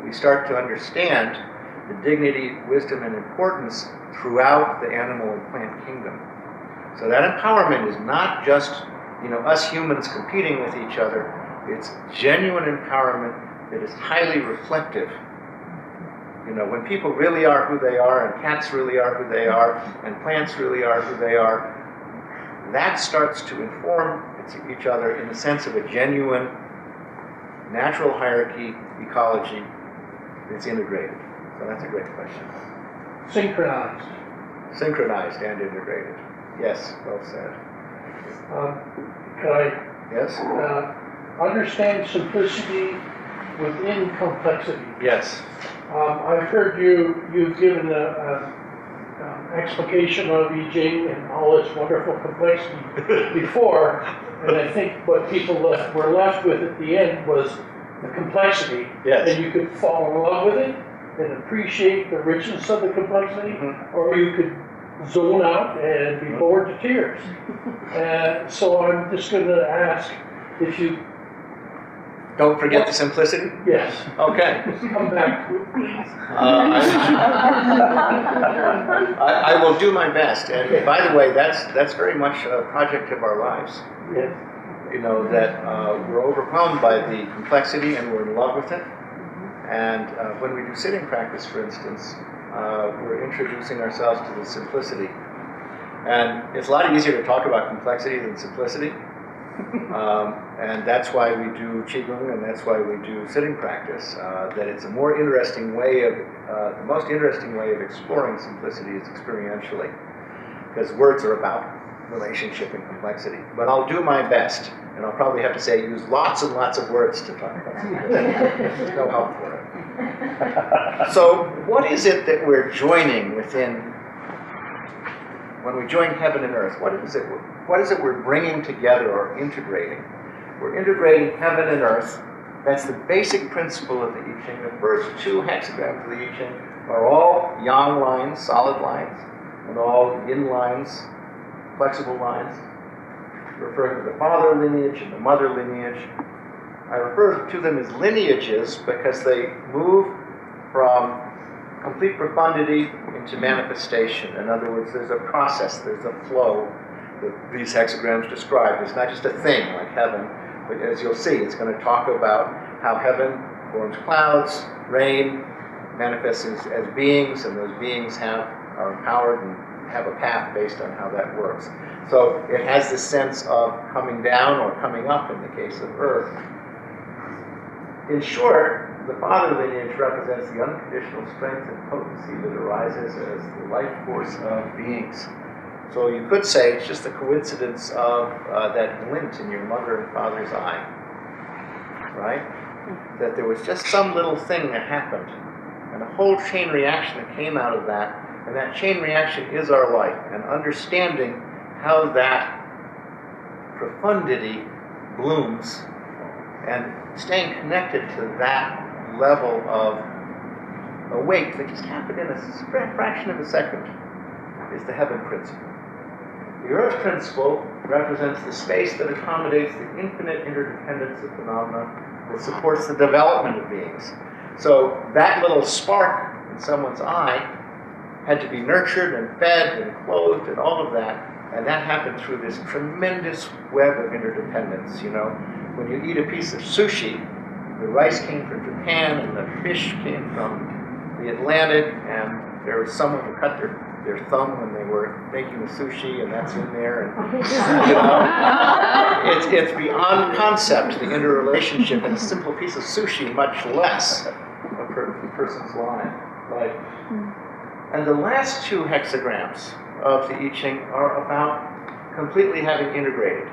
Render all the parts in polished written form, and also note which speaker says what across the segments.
Speaker 1: that we start to understand the dignity, wisdom, and importance throughout the animal and plant kingdom. So that empowerment is not just, us humans competing with each other. It's genuine empowerment that is highly reflective. When people really are who they are, and cats really are who they are, and plants really are who they are, that starts to inform each other in the sense of a genuine natural hierarchy, ecology that's integrated. So that's a great question.
Speaker 2: Synchronized.
Speaker 1: Synchronized and integrated. Yes, well said.
Speaker 2: Could I
Speaker 1: Yes?
Speaker 2: understand simplicity within complexity?
Speaker 1: Yes.
Speaker 2: I've heard you've given an explication of Yijing and all its wonderful complexity before, and I think what people were left with at the end was the complexity.
Speaker 1: Yes.
Speaker 2: And you could fall in love with it and appreciate the richness of the complexity, or you could zone out and be bored to tears. So I'm just going to ask if you...
Speaker 1: Don't forget the simplicity?
Speaker 2: Yes.
Speaker 1: Okay.
Speaker 2: Come back to it, please.
Speaker 1: I will do my best. And by the way, that's very much a project of our lives.
Speaker 2: Yes.
Speaker 1: That we're overwhelmed by the complexity and we're in love with it. And when we do sitting practice, for instance, we're introducing ourselves to the simplicity. And it's a lot easier to talk about complexity than simplicity. And that's why we do Qigong, and that's why we do sitting practice. That it's a more interesting way of, the most interesting way of exploring simplicity is experientially. Because words are about relationship and complexity. But I'll do my best. And I'll probably have to use lots and lots of words to talk about simplicity. There's no help for it. So what is it that we're joining within, when we join heaven and earth? What is it we're bringing together or integrating? We're integrating heaven and earth. That's the basic principle of the I Ching. The first two hexagrams of the I Ching are all yang lines, solid lines, and all yin lines, flexible lines, referring to the father lineage and the mother lineage. I refer to them as lineages because they move from complete profundity into manifestation. In other words, there's a process, there's a flow that these hexagrams describe. It's not just a thing like heaven, but as you'll see, it's going to talk about how heaven forms clouds, rain, manifests as beings, and those beings are empowered and have a path based on how that works. So it has this sense of coming down or coming up in the case of earth. In short, the father lineage represents the unconditional strength and potency that arises as the life force of beings. So you could say it's just a coincidence of that glint in your mother and father's eye, right? That there was just some little thing that happened, and a whole chain reaction that came out of that, and that chain reaction is our life, and understanding how that profundity blooms, and staying connected to that level of awake that just happened in a fraction of a second is the heaven principle. The earth principle represents the space that accommodates the infinite interdependence of phenomena that supports the development of beings. So that little spark in someone's eye had to be nurtured and fed and clothed and all of that, and that happened through this tremendous web of interdependence. When you eat a piece of sushi, the rice came from Japan and the fish came from the Atlantic, and there was someone who cut their thumb when they were making the sushi, and that's in there. And it's beyond concept, the interrelationship in a simple piece of sushi, much less a person's life. And the last two hexagrams of the I Ching are about completely having integrated.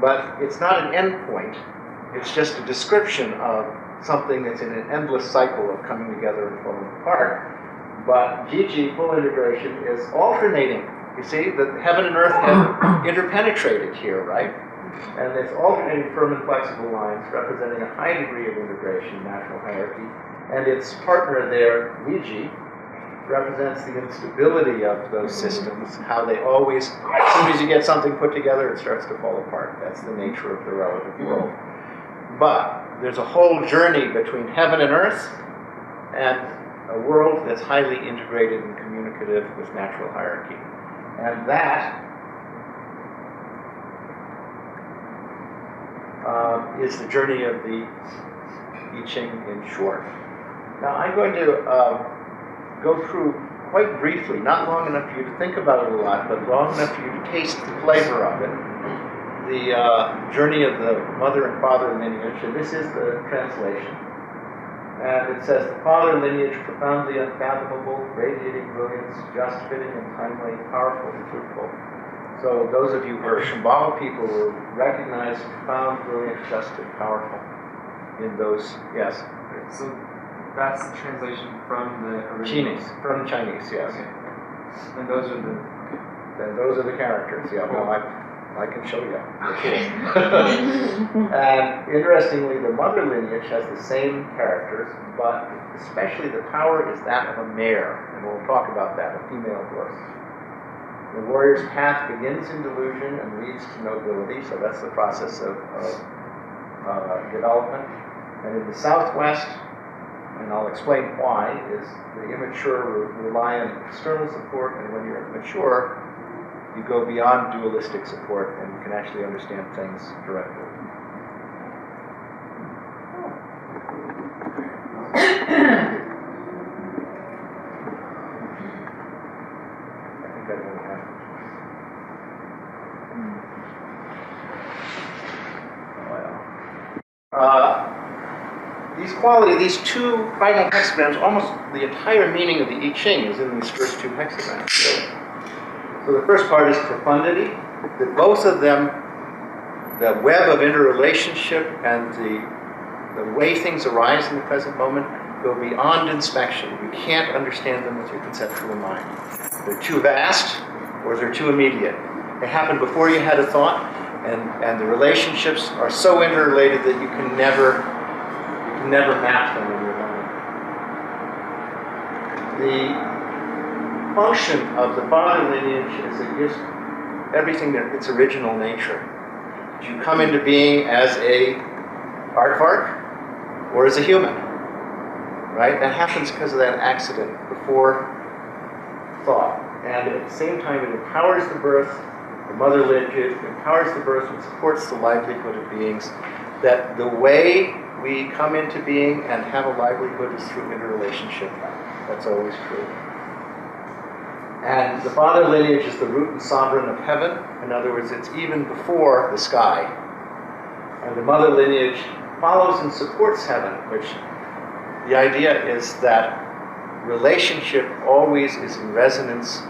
Speaker 1: But it's not an end point. It's just a description of something that's in an endless cycle of coming together and falling apart. But Yijing, full integration, is alternating. You see, the heaven and earth have interpenetrated here, right? And there's alternating firm and flexible lines representing a high degree of integration, natural hierarchy. And its partner there, Yijing, represents the instability of those systems, how they always, as soon as you get something put together, it starts to fall apart. That's the nature of the relative world. But there's a whole journey between heaven and earth and a world that's highly integrated and communicative with natural hierarchy. And that is the journey of the I Ching in short. Now I'm going to go through quite briefly, not long enough for you to think about it a lot, but long enough for you to taste the flavor of it, the journey of the mother and father lineage, and this is the translation. And it says, the father lineage, profoundly unfathomable, radiating brilliance, just, fitting, and timely, powerful and fruitful. So those of you who are Shambhala people will recognize profound, brilliant, just, and powerful in those, yes.
Speaker 3: So that's the translation from the original?
Speaker 1: Chinese, from Chinese, yes.
Speaker 3: Okay. And those are the...
Speaker 1: And those are the characters, yeah, well, I can show you. And interestingly, the mother lineage has the same characters, but especially the power is that of a mare, and we'll talk about that, a female horse. The warrior's path begins in delusion and leads to nobility, so that's the process of development. And in the Southwest, and I'll explain why, is the immature rely on external support, and when you're mature, you go beyond dualistic support and you can actually understand things directly. I think I don't have it. These qualities, these two final hexagrams, almost the entire meaning of the I Ching is in these first two hexagrams. So the first part is profundity, that both of them, the web of interrelationship and the way things arise in the present moment, go beyond inspection. You can't understand them with your conceptual mind. They're too vast or they're too immediate. They happen before you had a thought, and the relationships are so interrelated that you can never map them in your mind. The function of the father lineage is it gives everything its original nature. You come into being as a aardvark or as a human, right? That happens because of that accident before thought. And at the same time, it empowers the birth, the mother lineage, empowers the birth and supports the livelihood of beings. That the way we come into being and have a livelihood is through interrelationship. That's always true. And the father lineage is the root and sovereign of heaven. In other words, it's even before the sky. And the mother lineage follows and supports heaven, which the idea is that relationship always is in resonance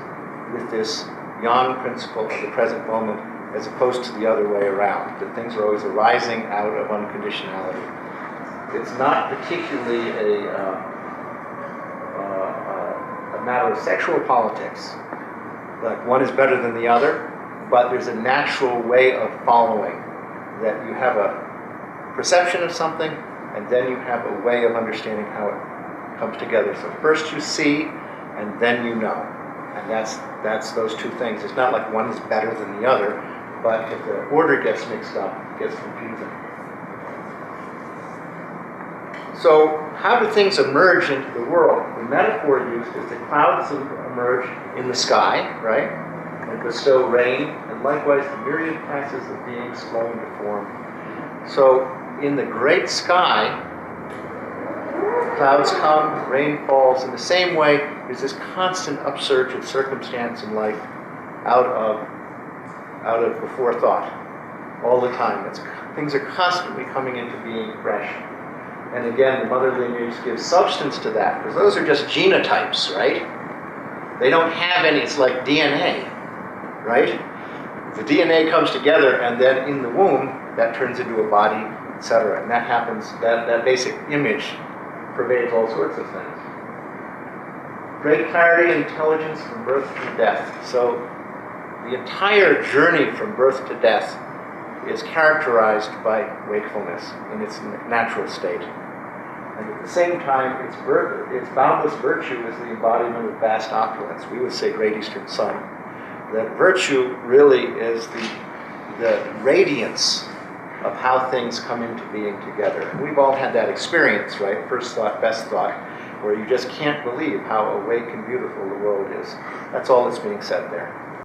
Speaker 1: with this yang principle of the present moment, as opposed to the other way around, that things are always arising out of unconditionality. It's not particularly a matter of sexual politics, like one is better than the other, but there's a natural way of following, that you have a perception of something, and then you have a way of understanding how it comes together. So first you see, and then you know. And that's those two things. It's not like one is better than the other, but if the order gets mixed up, it gets confusing. So how do things emerge into the world? The metaphor used is the clouds emerge in the sky, right? And bestow rain, and likewise the myriad classes of beings flow into form. So in the great sky, clouds come, rain falls. In the same way, there's this constant upsurge of circumstance and life out of before thought, all the time. Things are constantly coming into being fresh. And again, the mother lineage gives substance to that, because those are just genotypes, right? They don't have any, it's like DNA, right? The DNA comes together, and then in the womb, that turns into a body, etc. And that happens, that basic image pervades all sorts of things. Great clarity and intelligence from birth to death. So the entire journey from birth to death is characterized by wakefulness in its natural state. And at the same time, its boundless virtue is the embodiment of vast opulence. We would say Great Eastern Sun. That virtue really is the radiance of how things come into being together. And we've all had that experience, right? First thought, best thought. where you just can't believe how awake and beautiful the world is. That's all that's being said there.